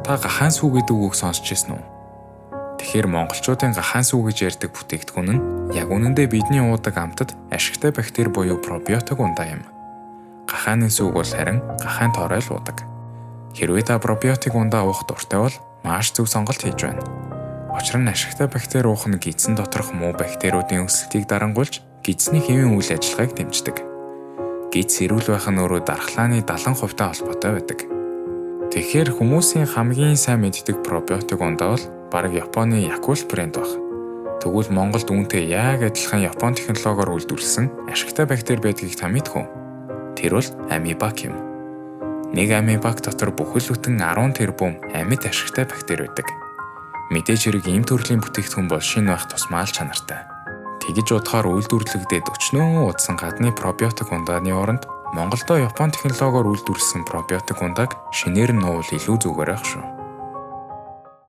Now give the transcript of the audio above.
Та гахаан сүү гэдэг үгийг сонсч ирсэн үү? Тэгэхээр монголчуудын гахаан сүү гэж ярьдаг бүтээгдэхүүн нь яг үнэндээ бидний уудаг амтад ашигтай бактери буюу пробиотик ундаа юм. Гахааны сүүг бол харин гахаан тоорой л уудаг. Хэрвээ та пробиотик ундаа уух дуртай бол маш зөв сонголт хийж байна. Учир нь ашигтай бактери уух нь гидсэн доторх муу бактериудын өсөлтийг дарангуйлж гидсний хэвийн үйл ажиллагааг дэмждэг. Гидс эрүүл байх нь өөрөө дархлааны 70% холбоотой байдаг. Тэгэхээр хүмүүсийн хамгийн сайн мэддэг пробиотик ундаа бол бараг Японы Yakult брэнд баг. Тэгвэл Монголд үүнтэй яг адилхан Япон технологиор үйлдвэрлэсэн ашигтай бактери байдгийг та мэдэх үү? Тэр бол амибак юм. Нэг амибак дотор бүхэл бүтэн 10 тэрбум амьд ашигтай бактери байдаг. Мэдээж хэрэг ийм төрлийн бүтээгдэхүүн бол шинэ байх тусмаа л чанартай. Тэгж удахаар үйлдвэрлэгдээд өчнөө удсан гадны пробиотик ундааны оронд Монголдо Япон технологиор үйлдвэрлэсэн пробиотик ундааг шинээр нь уул илүү зүгээр байх шүү.